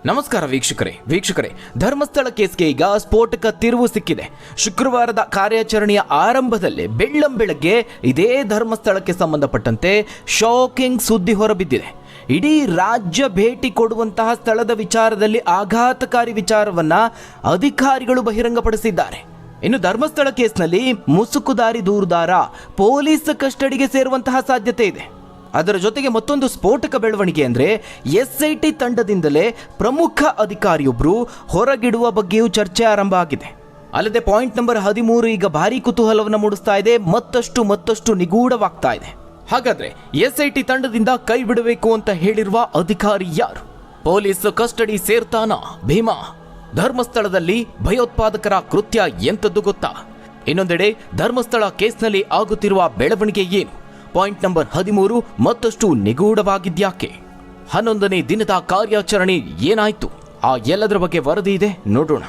ನಮಸ್ಕಾರ ವೀಕ್ಷಕರೇ ಧರ್ಮಸ್ಥಳ ಕೇಸ್ಗೆ ಈಗ ಸ್ಫೋಟಕ ತಿರುವು ಸಿಕ್ಕಿದೆ. ಶುಕ್ರವಾರದ ಕಾರ್ಯಾಚರಣೆಯ ಆರಂಭದಲ್ಲಿ ಬೆಳ್ಳಂಬೆಳಗ್ಗೆ ಇದೇ ಧರ್ಮಸ್ಥಳಕ್ಕೆ ಸಂಬಂಧಪಟ್ಟಂತೆ ಶಾಕಿಂಗ್ ಸುದ್ದಿ ಹೊರಬಿದ್ದಿದೆ. ಇಡೀ ರಾಜ್ಯ ಭೇಟಿ ಕೊಡುವಂತಹ ಸ್ಥಳದ ವಿಚಾರದಲ್ಲಿ ಆಘಾತಕಾರಿ ವಿಚಾರವನ್ನ ಅಧಿಕಾರಿಗಳು ಬಹಿರಂಗಪಡಿಸಿದ್ದಾರೆ. ಇನ್ನು ಧರ್ಮಸ್ಥಳ ಕೇಸ್ನಲ್ಲಿ ಮುಸುಕುದಾರಿ ದೂರುದಾರ ಪೊಲೀಸ್ ಕಸ್ಟಡಿಗೆ ಸೇರುವಂತಹ ಸಾಧ್ಯತೆ ಇದೆ. ಅದರ ಜೊತೆಗೆ ಮತ್ತೊಂದು ಸ್ಫೋಟಕ ಬೆಳವಣಿಗೆ ಅಂದರೆ SIT ತಂಡದಿಂದಲೇ ಪ್ರಮುಖ ಅಧಿಕಾರಿಯೊಬ್ಬರು ಹೊರಗಿಡುವ ಬಗ್ಗೆಯೂ ಚರ್ಚೆ ಆರಂಭ ಆಗಿದೆ. ಅಲ್ಲದೆ ಪಾಯಿಂಟ್ ನಂಬರ್ 13 ಈಗ ಭಾರಿ ಕುತೂಹಲವನ್ನು ಮೂಡಿಸ್ತಾ ಇದೆ, ಮತ್ತಷ್ಟು ನಿಗೂಢವಾಗ್ತಾ ಇದೆ. ಹಾಗಾದ್ರೆ SIT ತಂಡದಿಂದ ಕೈ ಬಿಡಬೇಕು ಅಂತ ಹೇಳಿರುವ ಅಧಿಕಾರಿ ಯಾರು? ಪೊಲೀಸ್ ಕಸ್ಟಡಿ ಸೇರ್ತಾನ ಭೀಮಾ? ಧರ್ಮಸ್ಥಳದಲ್ಲಿ ಭಯೋತ್ಪಾದಕರ ಕೃತ್ಯ ಎಂತದ್ದು ಗೊತ್ತಾ? ಇನ್ನೊಂದೆಡೆ ಧರ್ಮಸ್ಥಳ ಕೇಸ್ನಲ್ಲಿ ಆಗುತ್ತಿರುವ ಬೆಳವಣಿಗೆ ಏನು? ಪಾಯಿಂಟ್ ನಂಬರ್ 13 ಮತ್ತಷ್ಟು ನಿಗೂಢವಾಗಿದ್ಯಾಕೆ? 11ನೇ ದಿನದ ಕಾರ್ಯಾಚರಣೆ ಏನಾಯ್ತು? ಆ ಎಲ್ಲದರ ಬಗ್ಗೆ ವರದಿ ಇದೆ, ನೋಡೋಣ.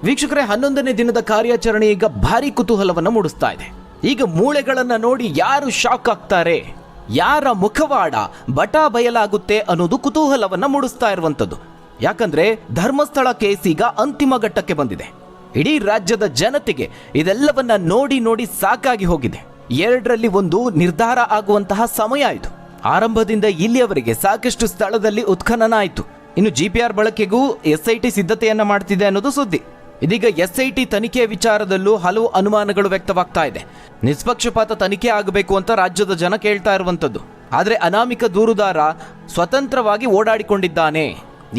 ವೀಕ್ಷಕರೇ, 11ನೇ ದಿನದ ಕಾರ್ಯಾಚರಣೆ ಈಗ ಭಾರಿ ಕುತೂಹಲವನ್ನು ಮೂಡಿಸ್ತಾ ಇದೆ. ಈಗ ಮೂಳೆಗಳನ್ನ ನೋಡಿ ಯಾರು ಶಾಕ್ ಆಗ್ತಾರೆ, ಯಾರ ಮುಖವಾಡ ಬಟಾ ಬಯಲಾಗುತ್ತೆ ಅನ್ನೋದು ಕುತೂಹಲವನ್ನ ಮೂಡಿಸ್ತಾ ಇರುವಂತದ್ದು. ಯಾಕಂದ್ರೆ ಧರ್ಮಸ್ಥಳ ಕೇಸ್ ಈಗ ಅಂತಿಮ ಘಟ್ಟಕ್ಕೆ ಬಂದಿದೆ. ಇಡೀ ರಾಜ್ಯದ ಜನತೆಗೆ ಇದೆಲ್ಲವನ್ನ ನೋಡಿ ಸಾಕಾಗಿ ಹೋಗಿದೆ. 2ರಲ್ಲಿ 1 ನಿರ್ಧಾರ ಆಗುವಂತಹ ಸಮಯ ಆಯಿತು. ಆರಂಭದಿಂದ ಇಲ್ಲಿಯವರೆಗೆ ಸಾಕಷ್ಟು ಸ್ಥಳದಲ್ಲಿ ಉತ್ಖನನ ಆಯಿತು. ಇನ್ನು GPR ಬಳಕೆಗೂ SIT ಸಿದ್ಧತೆಯನ್ನ ಮಾಡ್ತಿದೆ ಅನ್ನೋದು ಸುದ್ದಿ. ಇದೀಗ SIT ತನಿಖೆಯ ವಿಚಾರದಲ್ಲೂ ಹಲವು ಅನುಮಾನಗಳು ವ್ಯಕ್ತವಾಗ್ತಾ ಇದೆ. ನಿಷ್ಪಕ್ಷಪಾತ ತನಿಖೆ ಆಗಬೇಕು ಅಂತ ರಾಜ್ಯದ ಜನ ಕೇಳ್ತಾ ಇರುವಂತದ್ದು. ಆದರೆ ಅನಾಮಿಕ ದೂರುದಾರ ಸ್ವತಂತ್ರವಾಗಿ ಓಡಾಡಿಕೊಂಡಿದ್ದಾನೆ,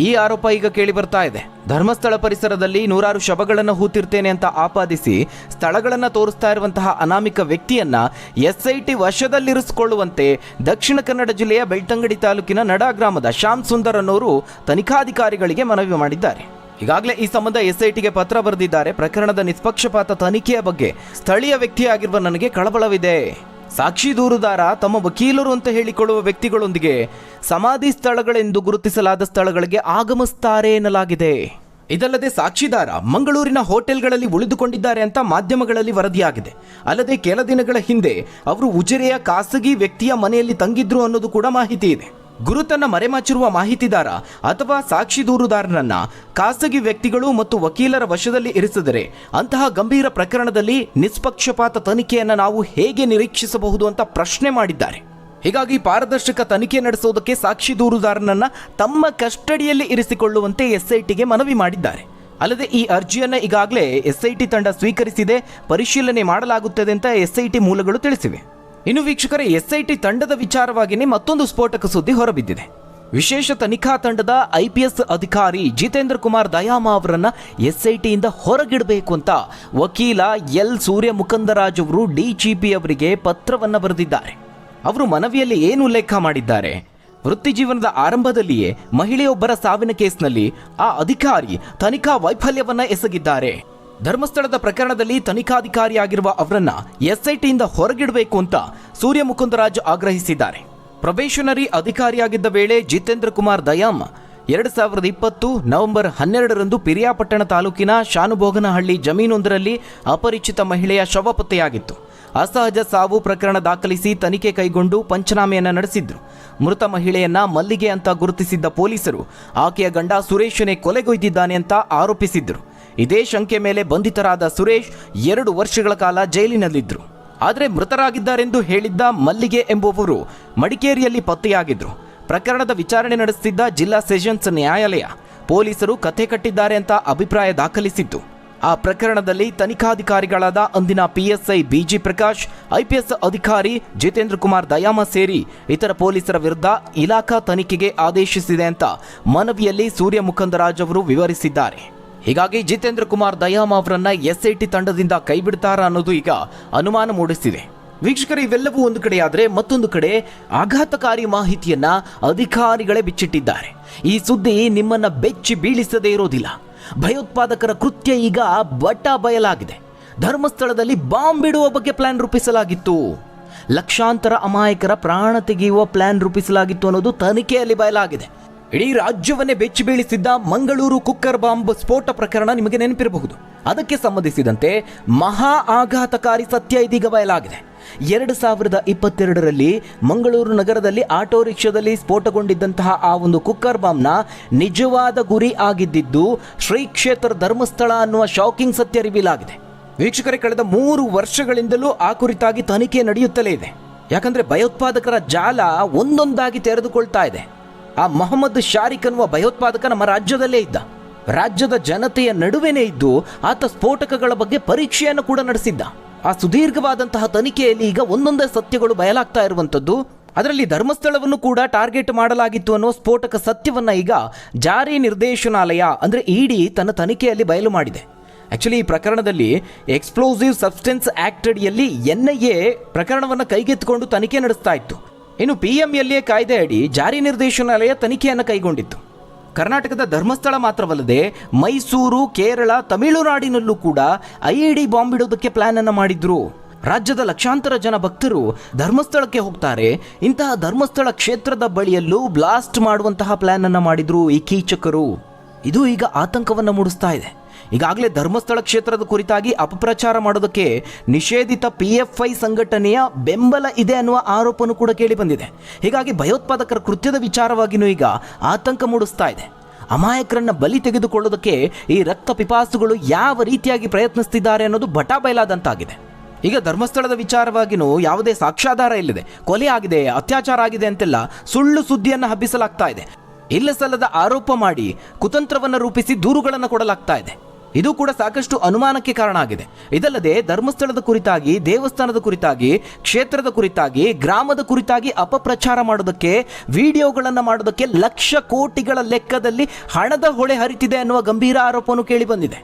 ಈ ಆರೋಪ ಈಗ ಕೇಳಿ ಬರ್ತಾ ಇದೆ. ಧರ್ಮಸ್ಥಳ ಪರಿಸರದಲ್ಲಿ 100 ಶವಗಳನ್ನು ಹೂತಿರ್ತೇನೆ ಅಂತ ಆಪಾದಿಸಿ ಸ್ಥಳಗಳನ್ನು ತೋರಿಸ್ತಾ ಇರುವಂತಹ ಅನಾಮಿಕ ವ್ಯಕ್ತಿಯನ್ನ SIT ವಶದಲ್ಲಿರಿಸಿಕೊಳ್ಳುವಂತೆ ದಕ್ಷಿಣ ಕನ್ನಡ ಜಿಲ್ಲೆಯ ಬೆಳ್ತಂಗಡಿ ತಾಲೂಕಿನ ನಡಾ ಗ್ರಾಮದ ಶ್ಯಾಮ್ ಸುಂದರ್ ಅನ್ನೋರು ತನಿಖಾಧಿಕಾರಿಗಳಿಗೆ ಮನವಿ ಮಾಡಿದ್ದಾರೆ. ಈಗಾಗಲೇ ಈ ಸಂಬಂಧ SITಗೆ ಪತ್ರ ಬರೆದಿದ್ದಾರೆ. ಪ್ರಕರಣದ ನಿಷ್ಪಕ್ಷಪಾತ ತನಿಖೆಯ ಬಗ್ಗೆ ಸ್ಥಳೀಯ ವ್ಯಕ್ತಿಯಾಗಿರುವ ನನಗೆ ಕಳವಳವಿದೆ. ಸಾಕ್ಷಿ ದೂರುದಾರ ತಮ್ಮ ವಕೀಲರು ಅಂತ ಹೇಳಿಕೊಳ್ಳುವ ವ್ಯಕ್ತಿಗಳೊಂದಿಗೆ ಸಮಾಧಿ ಸ್ಥಳಗಳೆಂದು ಗುರುತಿಸಲಾದ ಸ್ಥಳಗಳಿಗೆ ಆಗಮಿಸುತ್ತಾರೆ ಎನ್ನಲಾಗಿದೆ. ಇದಲ್ಲದೆ ಸಾಕ್ಷಿದಾರ ಮಂಗಳೂರಿನ ಹೋಟೆಲ್ಗಳಲ್ಲಿ ಉಳಿದುಕೊಂಡಿದ್ದಾರೆ ಅಂತ ಮಾಧ್ಯಮಗಳಲ್ಲಿ ವರದಿಯಾಗಿದೆ. ಅಲ್ಲದೆ ಕೆಲ ದಿನಗಳ ಹಿಂದೆ ಅವರು ಉಜಿರೆಯ ಖಾಸಗಿ ವ್ಯಕ್ತಿಯ ಮನೆಯಲ್ಲಿ ತಂಗಿದ್ರು ಅನ್ನೋದು ಕೂಡ ಮಾಹಿತಿ ಇದೆ. ಗುರುತನ್ನ ಮರೆಮಾಚಿರುವ ಮಾಹಿತಿದಾರ ಅಥವಾ ಸಾಕ್ಷಿ ದೂರುದಾರನನ್ನ ಖಾಸಗಿ ವ್ಯಕ್ತಿಗಳು ಮತ್ತು ವಕೀಲರ ವಶದಲ್ಲಿ ಇರಿಸಿದರೆ ಅಂತಹ ಗಂಭೀರ ಪ್ರಕರಣದಲ್ಲಿ ನಿಷ್ಪಕ್ಷಪಾತ ತನಿಖೆಯನ್ನು ನಾವು ಹೇಗೆ ನಿರೀಕ್ಷಿಸಬಹುದು ಅಂತ ಪ್ರಶ್ನೆ ಮಾಡಿದ್ದಾರೆ. ಹೀಗಾಗಿ ಪಾರದರ್ಶಕ ತನಿಖೆ ನಡೆಸೋದಕ್ಕೆ ಸಾಕ್ಷಿ ದೂರುದಾರನನ್ನ ತಮ್ಮ ಕಸ್ಟಡಿಯಲ್ಲಿ ಇರಿಸಿಕೊಳ್ಳುವಂತೆ SITಗೆ ಮನವಿ ಮಾಡಿದ್ದಾರೆ. ಅಲ್ಲದೆ ಈ ಅರ್ಜಿಯನ್ನು ಈಗಾಗಲೇ SIT ತಂಡ ಸ್ವೀಕರಿಸಿದೆ, ಪರಿಶೀಲನೆ ಮಾಡಲಾಗುತ್ತದೆ ಅಂತ SIT ಮೂಲಗಳು ತಿಳಿಸಿವೆ. ಇನ್ನು ವೀಕ್ಷಕರೇ, SIT ತಂಡದ ವಿಚಾರವಾಗಿಯೇ ಮತ್ತೊಂದು ಸ್ಫೋಟಕ ಸುದ್ದಿ ಹೊರಬಿದ್ದಿದೆ. ವಿಶೇಷ ತನಿಖಾ ತಂಡದ IPS ಅಧಿಕಾರಿ ಜಿತೇಂದ್ರ ಕುಮಾರ್ ದಯಾಮ ಅವರನ್ನ SITಯಿಂದ ಹೊರಗಿಡಬೇಕು ಅಂತ ವಕೀಲ L ಸೂರ್ಯ ಮುಕಂದರಾಜ್ ಅವರು DGP ಅವರಿಗೆ ಪತ್ರವನ್ನು ಬರೆದಿದ್ದಾರೆ. ಅವರು ಮನವಿಯಲ್ಲಿ ಏನು ಉಲ್ಲೇಖ ಮಾಡಿದ್ದಾರೆ? ವೃತ್ತಿ ಜೀವನದ ಆರಂಭದಲ್ಲಿಯೇ ಮಹಿಳೆಯೊಬ್ಬರ ಸಾವಿನ ಕೇಸ್ನಲ್ಲಿ ಆ ಅಧಿಕಾರಿ ತನಿಖಾ ವೈಫಲ್ಯವನ್ನ ಎಸಗಿದ್ದಾರೆ. ಧರ್ಮಸ್ಥಳದ ಪ್ರಕರಣದಲ್ಲಿ ತನಿಖಾಧಿಕಾರಿಯಾಗಿರುವ ಅವರನ್ನ SITಯಿಂದ ಹೊರಗಿಡಬೇಕು ಅಂತ ಸೂರ್ಯ ಮುಕುಂದರಾಜ್ ಆಗ್ರಹಿಸಿದ್ದಾರೆ. ಪ್ರೊಬೇಷನರಿ ಅಧಿಕಾರಿಯಾಗಿದ್ದ ವೇಳೆ ಜಿತೇಂದ್ರ ಕುಮಾರ್ ದಯಾಮ್ 2020 ನವೆಂಬರ್ 12ರಂದು ಪಿರಿಯಾಪಟ್ಟಣ ತಾಲೂಕಿನ ಶಾನುಭೋಗನಹಳ್ಳಿ ಜಮೀನೊಂದರಲ್ಲಿ ಅಪರಿಚಿತ ಮಹಿಳೆಯ ಶವ ಪತ್ತೆಯಾಗಿತ್ತು. ಅಸಹಜ ಸಾವು ಪ್ರಕರಣ ದಾಖಲಿಸಿ ತನಿಖೆ ಕೈಗೊಂಡು ಪಂಚನಾಮೆಯನ್ನ ನಡೆಸಿದ್ರು. ಮೃತ ಮಹಿಳೆಯನ್ನ ಮಲ್ಲಿಗೆ ಅಂತ ಗುರುತಿಸಿದ್ದ ಪೊಲೀಸರು ಆಕೆಯ ಗಂಡ ಸುರೇಶನೇ ಕೊಲೆಗೈದಿದ್ದಾನೆ ಅಂತ ಆರೋಪಿಸಿದ್ರು. ಇದೇ ಶಂಕೆ ಮೇಲೆ ಬಂಧಿತರಾದ ಸುರೇಶ್ 2 ವರ್ಷಗಳ ಕಾಲ ಜೈಲಿನಲ್ಲಿದ್ದರು. ಆದರೆ ಮೃತರಾಗಿದ್ದಾರೆಂದು ಹೇಳಿದ್ದ ಮಲ್ಲಿಗೆ ಎಂಬುವವರು ಮಡಿಕೇರಿಯಲ್ಲಿ ಪತ್ತೆಯಾಗಿದ್ರು. ಪ್ರಕರಣದ ವಿಚಾರಣೆ ನಡೆಸುತ್ತಿದ್ದ ಜಿಲ್ಲಾ ಸೆಷನ್ಸ್ ನ್ಯಾಯಾಲಯ ಪೊಲೀಸರು ಕಥೆ ಕಟ್ಟಿದ್ದಾರೆ ಅಂತ ಅಭಿಪ್ರಾಯ ದಾಖಲಿಸಿತ್ತು. ಆ ಪ್ರಕರಣದಲ್ಲಿ ತನಿಖಾಧಿಕಾರಿಗಳಾದ ಅಂದಿನ PSI BG ಪ್ರಕಾಶ್, IPS ಅಧಿಕಾರಿ ಜಿತೇಂದ್ರ ಕುಮಾರ್ ದಯಾಮ ಸೇರಿ ಇತರ ಪೊಲೀಸರ ವಿರುದ್ಧ ಇಲಾಖಾ ತನಿಖೆಗೆ ಆದೇಶಿಸಿದೆ ಅಂತ ಮನವಿಯಲ್ಲಿ ಸೂರ್ಯ ಮುಕಂದರಾಜ್ ಅವರು ವಿವರಿಸಿದ್ದಾರೆ. ಹೀಗಾಗಿ ಜಿತೇಂದ್ರ ಕುಮಾರ್ ದಯಾಮ ಅವರನ್ನ SIT ತಂಡದಿಂದ ಕೈಬಿಡ್ತಾರಾ ಅನ್ನೋದು ಈಗ ಅನುಮಾನ ಮೂಡಿಸಿದೆ. ವೀಕ್ಷಕರು, ಇವೆಲ್ಲವೂ ಒಂದು ಕಡೆಯಾದರೆ ಮತ್ತೊಂದು ಕಡೆ ಆಘಾತಕಾರಿ ಮಾಹಿತಿಯನ್ನ ಅಧಿಕಾರಿಗಳೇ ಬಿಚ್ಚಿಟ್ಟಿದ್ದಾರೆ. ಈ ಸುದ್ದಿ ನಿಮ್ಮನ್ನ ಬೆಚ್ಚಿ ಬೀಳಿಸದೇ ಇರೋದಿಲ್ಲ. ಭಯೋತ್ಪಾದಕರ ಕೃತ್ಯ ಈಗ ಬಟಾ ಬಯಲಾಗಿದೆ. ಧರ್ಮಸ್ಥಳದಲ್ಲಿ ಬಾಂಬ್ ಬಿಡುವ ಬಗ್ಗೆ ಪ್ಲಾನ್ ರೂಪಿಸಲಾಗಿತ್ತು. ಲಕ್ಷಾಂತರ ಅಮಾಯಕರ ಪ್ರಾಣ ತೆಗೆಯುವ ಪ್ಲಾನ್ ರೂಪಿಸಲಾಗಿತ್ತು ಅನ್ನೋದು ತನಿಖೆಯಲ್ಲಿ ಬಯಲಾಗಿದೆ. ಇಡೀ ರಾಜ್ಯವನ್ನೇ ಬೆಚ್ಚಿ ಬೀಳಿಸಿದ್ದ ಮಂಗಳೂರು ಕುಕ್ಕರ್ ಬಾಂಬ್ ಸ್ಫೋಟ ಪ್ರಕರಣ ನಿಮಗೆ ನೆನಪಿರಬಹುದು. ಅದಕ್ಕೆ ಸಂಬಂಧಿಸಿದಂತೆ ಮಹಾ ಆಘಾತಕಾರಿ ಸತ್ಯ ಇದೀಗ ಬಯಲಾಗಿದೆ. 2022ರಲ್ಲಿ ಮಂಗಳೂರು ನಗರದಲ್ಲಿ ಆಟೋ ರಿಕ್ಷಾದಲ್ಲಿ ಸ್ಫೋಟಗೊಂಡಿದ್ದಂತಹ ಆ ಒಂದು ಕುಕ್ಕರ್ ಬಾಂಬ್ನ ನಿಜವಾದ ಗುರಿ ಆಗಿದ್ದಿದ್ದು ಶ್ರೀ ಕ್ಷೇತ್ರ ಧರ್ಮಸ್ಥಳ ಅನ್ನುವ ಶಾಕಿಂಗ್ ಸತ್ಯ ರಿವೀಲ್ ಆಗಿದೆ. ವೀಕ್ಷಕರೇ, ಕಳೆದ 3 ವರ್ಷಗಳಿಂದಲೂ ಆ ಕುರಿತಾಗಿ ತನಿಖೆ ನಡೆಯುತ್ತಲೇ ಇದೆ. ಯಾಕಂದ್ರೆ ಭಯೋತ್ಪಾದಕರ ಜಾಲ ಒಂದೊಂದಾಗಿ ತೆರೆದುಕೊಳ್ತಾ ಇದೆ. ಆ ಮೊಹಮ್ಮದ್ ಶಾರಿಕ್ ಅನ್ನುವ ಭಯೋತ್ಪಾದಕ ನಮ್ಮ ರಾಜ್ಯದಲ್ಲೇ ಇದ್ದ. ರಾಜ್ಯದ ಜನತೆಯ ನಡುವೆನೇ ಇದ್ದು ಆತ ಸ್ಫೋಟಕಗಳ ಬಗ್ಗೆ ಪರೀಕ್ಷೆಯನ್ನು ಕೂಡ ನಡೆಸಿದ್ದ. ಆ ಸುದೀರ್ಘವಾದಂತಹ ತನಿಖೆಯಲ್ಲಿ ಈಗ ಒಂದೊಂದೇ ಸತ್ಯಗಳು ಬಯಲಾಗ್ತಾ ಇರುವಂಥದ್ದು. ಅದರಲ್ಲಿ ಧರ್ಮಸ್ಥಳವನ್ನು ಕೂಡ ಟಾರ್ಗೆಟ್ ಮಾಡಲಾಗಿತ್ತು ಅನ್ನೋ ಸ್ಫೋಟಕ ಸತ್ಯವನ್ನ ಈಗ ಜಾರಿ ನಿರ್ದೇಶನಾಲಯ ಅಂದ್ರೆ ಇಡಿ ತನ್ನ ತನಿಖೆಯಲ್ಲಿ ಬಯಲು ಮಾಡಿದೆ. ಆಕ್ಚುಲಿ ಈ ಪ್ರಕರಣದಲ್ಲಿ ಎಕ್ಸ್ಪ್ಲೋಸಿವ್ ಸಬ್ಸ್ಟೆನ್ಸ್ ಆಕ್ಟ್ ಅಡಿಯಲ್ಲಿ ಎನ್ಐಎ ಪ್ರಕರಣವನ್ನು ಕೈಗೆತ್ತಿಕೊಂಡು ತನಿಖೆ ನಡೆಸ್ತಾ ಇತ್ತು. ಇನ್ನು PMLA ಕಾಯ್ದೆ ಅಡಿ ಜಾರಿ ನಿರ್ದೇಶನಾಲಯ ತನಿಖೆಯನ್ನು ಕೈಗೊಂಡಿತ್ತು. ಕರ್ನಾಟಕದ ಧರ್ಮಸ್ಥಳ ಮಾತ್ರವಲ್ಲದೆ ಮೈಸೂರು, ಕೇರಳ, ತಮಿಳುನಾಡಿನಲ್ಲೂ ಕೂಡ IED ಬಾಂಬ್ ಇಡೋದಕ್ಕೆ ಪ್ಲಾನ್ ಅನ್ನು ಮಾಡಿದ್ರು. ರಾಜ್ಯದ ಲಕ್ಷಾಂತರ ಜನ ಭಕ್ತರು ಧರ್ಮಸ್ಥಳಕ್ಕೆ ಹೋಗ್ತಾರೆ. ಇಂತಹ ಧರ್ಮಸ್ಥಳ ಕ್ಷೇತ್ರದ ಬಳಿಯಲ್ಲೂ ಬ್ಲಾಸ್ಟ್ ಮಾಡುವಂತಹ ಪ್ಲಾನ್ ಅನ್ನು ಮಾಡಿದ್ರು ಈ ಕೀಚಕರು. ಇದು ಈಗ ಆತಂಕವನ್ನು ಮೂಡಿಸ್ತಾ ಇದೆ. ಈಗಾಗಲೇ ಧರ್ಮಸ್ಥಳ ಕ್ಷೇತ್ರದ ಕುರಿತಾಗಿ ಅಪಪ್ರಚಾರ ಮಾಡೋದಕ್ಕೆ ನಿಷೇಧಿತ PFI ಸಂಘಟನೆಯ ಬೆಂಬಲ ಇದೆ ಅನ್ನುವ ಆರೋಪನೂ ಕೂಡ ಕೇಳಿ ಬಂದಿದೆ. ಹೀಗಾಗಿ ಭಯೋತ್ಪಾದಕರ ಕೃತ್ಯದ ವಿಚಾರವಾಗಿಯೂ ಈಗ ಆತಂಕ ಮೂಡಿಸ್ತಾ ಇದೆ. ಅಮಾಯಕರನ್ನ ಬಲಿ ತೆಗೆದುಕೊಳ್ಳೋದಕ್ಕೆ ಈ ರಕ್ತ ಪಿಪಾಸುಗಳು ಯಾವ ರೀತಿಯಾಗಿ ಪ್ರಯತ್ನಿಸ್ತಿದ್ದಾರೆ ಅನ್ನೋದು ಬಟಾ ಬಯಲಾದಂತಾಗಿದೆ. ಈಗ ಧರ್ಮಸ್ಥಳದ ವಿಚಾರವಾಗಿಯೂ ಯಾವುದೇ ಸಾಕ್ಷ್ಯಾಧಾರ ಇಲ್ಲದೆ ಕೊಲೆ ಆಗಿದೆ, ಅತ್ಯಾಚಾರ ಆಗಿದೆ ಅಂತೆಲ್ಲ ಸುಳ್ಳು ಸುದ್ದಿಯನ್ನು ಹಬ್ಬಿಸಲಾಗ್ತಾ ಇದೆ. ಇಲ್ಲ ಸಲ್ಲದ ಆರೋಪ ಮಾಡಿ ಕುತಂತ್ರವನ್ನು ರೂಪಿಸಿ ದೂರುಗಳನ್ನು ಕೊಡಲಾಗ್ತಾ ಇದೆ. ಇದು ಕೂಡ ಸಾಕಷ್ಟು ಅನುಮಾನಕ್ಕೆ ಕಾರಣ ಆಗಿದೆ. ಇದಲ್ಲದೆ ಧರ್ಮಸ್ಥಳದ ಕುರಿತಾಗಿ, ದೇವಸ್ಥಾನದ ಕುರಿತಾಗಿ, ಕ್ಷೇತ್ರದ ಕುರಿತಾಗಿ, ಗ್ರಾಮದ ಕುರಿತಾಗಿ ಅಪಪ್ರಚಾರ ಮಾಡೋದಕ್ಕೆ, ವಿಡಿಯೋಗಳನ್ನು ಮಾಡೋದಕ್ಕೆ ಲಕ್ಷ ಕೋಟಿಗಳ ಲೆಕ್ಕದಲ್ಲಿ ಹಣದ ಹೊಳೆ ಹರಿತಿದೆ ಅನ್ನುವ ಗಂಭೀರ ಆರೋಪವನ್ನು ಕೇಳಿ ಬಂದಿದೆ.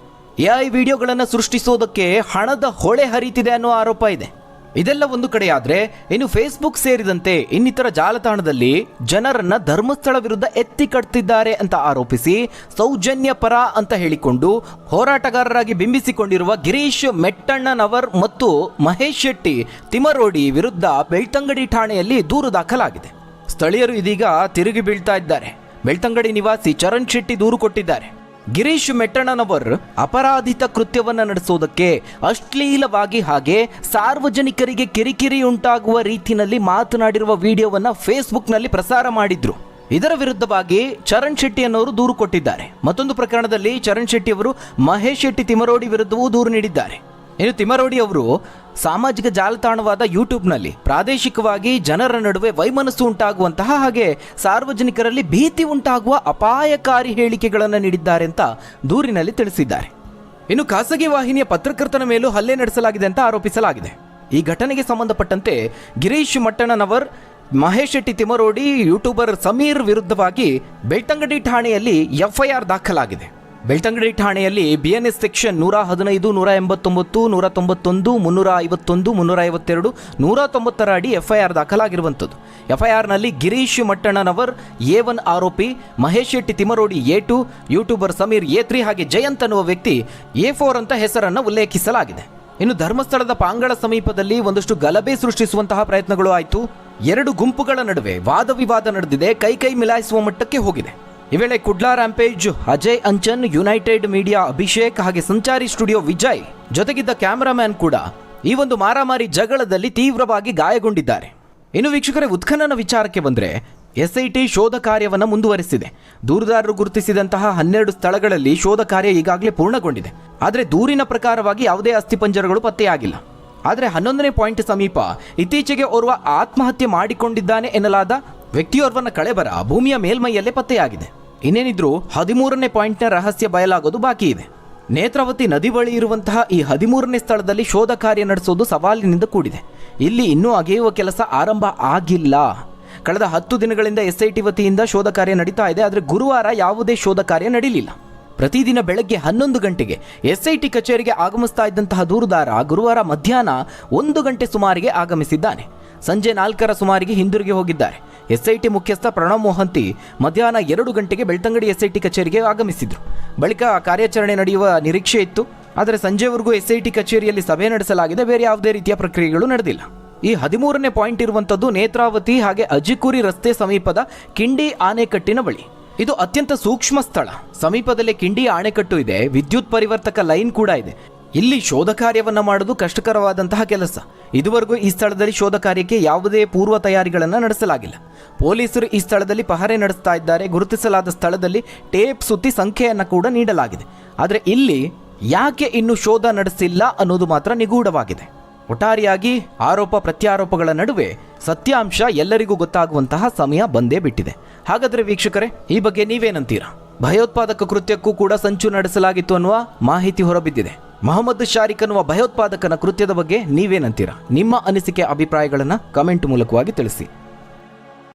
AI ವಿಡಿಯೋಗಳನ್ನು ಸೃಷ್ಟಿಸೋದಕ್ಕೆ ಹಣದ ಹೊಳೆ ಹರಿತಿದೆ ಅನ್ನುವ ಆರೋಪ ಇದೆ. ಇದೆಲ್ಲ ಒಂದು ಕಡೆಯಾದ್ರೆ, ಇನ್ನು ಫೇಸ್ಬುಕ್ ಸೇರಿದಂತೆ ಇನ್ನಿತರ ಜಾಲತಾಣದಲ್ಲಿ ಜನರನ್ನ ಧರ್ಮಸ್ಥಳ ವಿರುದ್ಧ ಎತ್ತಿ ಕಟ್ತಿದ್ದಾರೆ ಅಂತ ಆರೋಪಿಸಿ ಸೌಜನ್ಯ ಪರ ಅಂತ ಹೇಳಿಕೊಂಡು ಹೋರಾಟಗಾರರಾಗಿ ಬಿಂಬಿಸಿಕೊಂಡಿರುವ ಗಿರೀಶ್ ಮೆಟ್ಟಣ್ಣನವರ್ ಮತ್ತು ಮಹೇಶ್ ಶೆಟ್ಟಿ ತಿಮರೋಡಿ ವಿರುದ್ಧ ಬೆಳ್ತಂಗಡಿ ಠಾಣೆಯಲ್ಲಿ ದೂರು ದಾಖಲಾಗಿದೆ. ಸ್ಥಳೀಯರು ಇದೀಗ ತಿರುಗಿ ಬೀಳ್ತಾ ಇದ್ದಾರೆ. ಬೆಳ್ತಂಗಡಿ ನಿವಾಸಿ ಚರಣ್ ಶೆಟ್ಟಿ ದೂರು ಕೊಟ್ಟಿದ್ದಾರೆ. ಗಿರೀಶ್ ಮೆಟ್ಟಣ್ಣನವರ್ ಅಪರಾಧಿತ ಕೃತ್ಯವನ್ನು ನಡೆಸೋದಕ್ಕೆ ಅಶ್ಲೀಲವಾಗಿ ಹಾಗೆ ಸಾರ್ವಜನಿಕರಿಗೆ ಕಿರಿಕಿರಿ ಉಂಟಾಗುವ ರೀತಿಯಲ್ಲಿ ಮಾತನಾಡಿರುವ ವಿಡಿಯೋವನ್ನು ಫೇಸ್ಬುಕ್ನಲ್ಲಿ ಪ್ರಸಾರ ಮಾಡಿದ್ರು. ಇದರ ವಿರುದ್ಧವಾಗಿ ಚರಣ್ ಶೆಟ್ಟಿ ಅನ್ನೋರು ದೂರು ಕೊಟ್ಟಿದ್ದಾರೆ. ಮತ್ತೊಂದು ಪ್ರಕರಣದಲ್ಲಿ ಚರಣ್ ಶೆಟ್ಟಿ ಅವರು ಮಹೇಶ್ ಶೆಟ್ಟಿ ತಿಮರೋಡಿ ವಿರುದ್ಧವೂ ದೂರು ನೀಡಿದ್ದಾರೆ. ಇನ್ನು ತಿಮರೋಡಿ ಅವರು ಸಾಮಾಜಿಕ ಜಾಲತಾಣವಾದ ಯೂಟ್ಯೂಬ್ನಲ್ಲಿ ಪ್ರಾದೇಶಿಕವಾಗಿ ಜನರ ನಡುವೆ ವೈಮನಸ್ಸು ಉಂಟಾಗುವಂತಹ ಹಾಗೆ ಸಾರ್ವಜನಿಕರಲ್ಲಿ ಭೀತಿ ಉಂಟಾಗುವ ಅಪಾಯಕಾರಿ ಹೇಳಿಕೆಗಳನ್ನು ನೀಡಿದ್ದಾರೆ ಅಂತ ದೂರಿನಲ್ಲಿ ತಿಳಿಸಿದ್ದಾರೆ. ಇನ್ನು ಖಾಸಗಿ ವಾಹಿನಿಯ ಪತ್ರಕರ್ತನ ಮೇಲೂ ಹಲ್ಲೆ ನಡೆಸಲಾಗಿದೆ ಅಂತ ಆರೋಪಿಸಲಾಗಿದೆ. ಈ ಘಟನೆಗೆ ಸಂಬಂಧಪಟ್ಟಂತೆ ಗಿರೀಶ್ ಮಟ್ಟಣ್ಣನವರ್, ಮಹೇಶ್ ಶೆಟ್ಟಿ ತಿಮರೋಡಿ, ಯೂಟ್ಯೂಬರ್ ಸಮೀರ್ ವಿರುದ್ಧವಾಗಿ ಬೆಳ್ತಂಗಡಿ ಠಾಣೆಯಲ್ಲಿ FIR ದಾಖಲಾಗಿದೆ. ಬೆಳ್ತಂಗಡಿ ಠಾಣೆಯಲ್ಲಿ BNS ಸೆಕ್ಷನ್ 115, 189, 191, 351, 352, 190 ಅಡಿ FIR ದಾಖಲಾಗಿರುವಂಥದ್ದು. FIRನಲ್ಲಿ ಗಿರೀಶ್ ಮಟ್ಟಣ್ಣನವರ್ A1 ಆರೋಪಿ, Mahesh Shetty Thimarodi A2, YouTuber Sameer A3 ಹಾಗೆ ಜಯಂತ್ ಅನ್ನುವ ವ್ಯಕ್ತಿ A4 ಅಂತ ಹೆಸರನ್ನು ಉಲ್ಲೇಖಿಸಲಾಗಿದೆ. ಇನ್ನು ಧರ್ಮಸ್ಥಳದ ಪಾಂಗಳ ಸಮೀಪದಲ್ಲಿ ಒಂದಷ್ಟು ಗಲಭೆ ಸೃಷ್ಟಿಸುವಂತಹ ಪ್ರಯತ್ನಗಳು ಆಯಿತು. 2 ಗುಂಪುಗಳ ನಡುವೆ ವಾದ ವಿವಾದ ನಡೆದಿದೆ, ಕೈ ಮಿಲಾಯಿಸುವ ಮಟ್ಟಕ್ಕೆ ಹೋಗಿದೆ. ಈ ವೇಳೆ Kudla rampage Ajay Anchan, United media Abhishek ಹಾಗೆ ಸಂಚಾರಿ ಸ್ಟುಡಿಯೋ ವಿಜಯ್ ಜೊತೆಗಿದ್ದ ಕ್ಯಾಮರಾಮ್ಯಾನ್ ಕೂಡ ಈ ಒಂದು ಮಾರಾಮಾರಿ ಜಗಳದಲ್ಲಿ ತೀವ್ರವಾಗಿ ಗಾಯಗೊಂಡಿದ್ದಾರೆ. ಇನ್ನು ವೀಕ್ಷಕರೇ, ಉತ್ಖನನ ವಿಚಾರಕ್ಕೆ ಬಂದರೆ SIT ಶೋಧ ಕಾರ್ಯವನ್ನು ಮುಂದುವರೆಸಿದೆ. ದೂರುದಾರರು ಗುರುತಿಸಿದಂತಹ 12 ಸ್ಥಳಗಳಲ್ಲಿ ಶೋಧ ಕಾರ್ಯ ಈಗಾಗಲೇ ಪೂರ್ಣಗೊಂಡಿದೆ. ಆದರೆ ದೂರಿನ ಪ್ರಕಾರವಾಗಿ ಯಾವುದೇ ಅಸ್ಥಿಪಂಜರಗಳು ಪತ್ತೆಯಾಗಿಲ್ಲ. ಆದರೆ 11ನೇ ಪಾಯಿಂಟ್ ಸಮೀಪ ಇತ್ತೀಚೆಗೆ ಓರ್ವ ಆತ್ಮಹತ್ಯೆ ಮಾಡಿಕೊಂಡಿದ್ದಾನೆ ಎನ್ನಲಾದ ವ್ಯಕ್ತಿಯೋರ್ವನ ಕಳೆಬರ ಭೂಮಿಯ ಮೇಲ್ಮೈಯಲ್ಲೇ ಪತ್ತೆಯಾಗಿದೆ. ಇನ್ನೇನಿದ್ರೂ 13ನೇ ಪಾಯಿಂಟ್ನ ರಹಸ್ಯ ಬಯಲಾಗೋದು ಬಾಕಿ ಇದೆ. ನೇತ್ರಾವತಿ ನದಿ ಬಳಿ ಇರುವಂತಹ ಈ 13ನೇ ಸ್ಥಳದಲ್ಲಿ ಶೋಧ ಕಾರ್ಯ ನಡೆಸೋದು ಸವಾಲಿನಿಂದ ಕೂಡಿದೆ. ಇಲ್ಲಿ ಇನ್ನೂ ಅಗೆಯುವ ಕೆಲಸ ಆರಂಭ ಆಗಿಲ್ಲ. ಕಳೆದ 10 ದಿನಗಳಿಂದ SIT ವತಿಯಿಂದ ಶೋಧ ಕಾರ್ಯ ನಡೀತಾ ಇದೆ. ಆದರೆ ಗುರುವಾರ ಯಾವುದೇ ಶೋಧ ಕಾರ್ಯ ನಡೀಲಿಲ್ಲ. ಪ್ರತಿದಿನ ಬೆಳಗ್ಗೆ 11 ಗಂಟೆಗೆ SIT ಕಚೇರಿಗೆ ಆಗಮಿಸ್ತಾ ಇದ್ದಂತಹ ದೂರುದಾರ ಗುರುವಾರ ಮಧ್ಯಾಹ್ನ 1 ಗಂಟೆ ಸುಮಾರಿಗೆ ಆಗಮಿಸಿದ್ದಾನೆ. ಸಂಜೆ 4ರ ಸುಮಾರಿಗೆ ಹಿಂದಿರುಗಿ ಹೋಗಿದ್ದಾರೆ. SIT ಮುಖ್ಯಸ್ಥ ಪ್ರಣವ್ ಮೊಹಂತಿ ಮಧ್ಯಾಹ್ನ 2 ಗಂಟೆಗೆ ಬೆಳ್ತಂಗಡಿ SIT ಕಚೇರಿಗೆ ಆಗಮಿಸಿದ್ರು. ಬಳಿಕ ಕಾರ್ಯಾಚರಣೆ ನಡೆಯುವ ನಿರೀಕ್ಷೆ ಇತ್ತು. ಆದರೆ ಸಂಜೆವರೆಗೂ SIT ಕಚೇರಿಯಲ್ಲಿ ಸಭೆ ನಡೆಸಲಾಗಿದೆ. ಬೇರೆ ಯಾವುದೇ ರೀತಿಯ ಪ್ರಕ್ರಿಯೆಗಳು ನಡೆದಿಲ್ಲ. ಈ 13ನೇ ಪಾಯಿಂಟ್ ಇರುವಂಥದ್ದು ನೇತ್ರಾವತಿ ಹಾಗೆ ಅಜಿಕುರಿ ರಸ್ತೆ ಸಮೀಪದ ಕಿಂಡಿ ಆಣೆಕಟ್ಟಿನ ಬಳಿ. ಇದು ಅತ್ಯಂತ ಸೂಕ್ಷ್ಮ ಸ್ಥಳ. ಸಮೀಪದಲ್ಲೇ ಕಿಂಡಿ ಆಣೆಕಟ್ಟು ಇದೆ, ವಿದ್ಯುತ್ ಪರಿವರ್ತಕ ಲೈನ್ ಕೂಡ ಇದೆ. ಇಲ್ಲಿ ಶೋಧ ಕಾರ್ಯವನ್ನು ಮಾಡುವುದು ಕಷ್ಟಕರವಾದಂತಹ ಕೆಲಸ. ಇದುವರೆಗೂ ಈ ಸ್ಥಳದಲ್ಲಿ ಶೋಧ ಕಾರ್ಯಕ್ಕೆ ಯಾವುದೇ ಪೂರ್ವ ತಯಾರಿಗಳನ್ನು ನಡೆಸಲಾಗಿಲ್ಲ. ಪೊಲೀಸರು ಈ ಸ್ಥಳದಲ್ಲಿ ಪಹರೆ ನಡೆಸ್ತಾ ಇದ್ದಾರೆ. ಗುರುತಿಸಲಾದ ಸ್ಥಳದಲ್ಲಿ ಟೇಪ್ ಸುತ್ತಿ ಸಂಖ್ಯೆಯನ್ನು ಕೂಡ ನೀಡಲಾಗಿದೆ. ಆದರೆ ಇಲ್ಲಿ ಯಾಕೆ ಇನ್ನೂ ಶೋಧ ನಡೆಸಿಲ್ಲ ಅನ್ನೋದು ಮಾತ್ರ ನಿಗೂಢವಾಗಿದೆ. ಒಟ್ಟಾರೆಯಾಗಿ ಆರೋಪ ಪ್ರತ್ಯಾರೋಪಗಳ ನಡುವೆ ಸತ್ಯಾಂಶ ಎಲ್ಲರಿಗೂ ಗೊತ್ತಾಗುವಂತಹ ಸಮಯ ಬಂದೇ ಬಿಟ್ಟಿದೆ. ಹಾಗಾದರೆ ವೀಕ್ಷಕರೇ, ಈ ಬಗ್ಗೆ ನೀವೇನಂತೀರಾ? ಭಯೋತ್ಪಾದಕ ಕೃತ್ಯಕ್ಕೂ ಕೂಡ ಸಂಚು ನಡೆಸಲಾಗಿತ್ತು ಅನ್ನುವ ಮಾಹಿತಿ ಹೊರಬಿದ್ದಿದೆ. ಮೊಹಮ್ಮದ್ ಶಾರಿಕ್ ಅನ್ನುವ ಭಯೋತ್ಪಾದಕನ ಕೃತ್ಯದ ಬಗ್ಗೆ ನೀವೇನಂತೀರಾ? ನಿಮ್ಮ ಅನಿಸಿಕೆ ಅಭಿಪ್ರಾಯಗಳನ್ನು ಕಮೆಂಟ್ ಮೂಲಕವಾಗಿ ತಿಳಿಸಿ.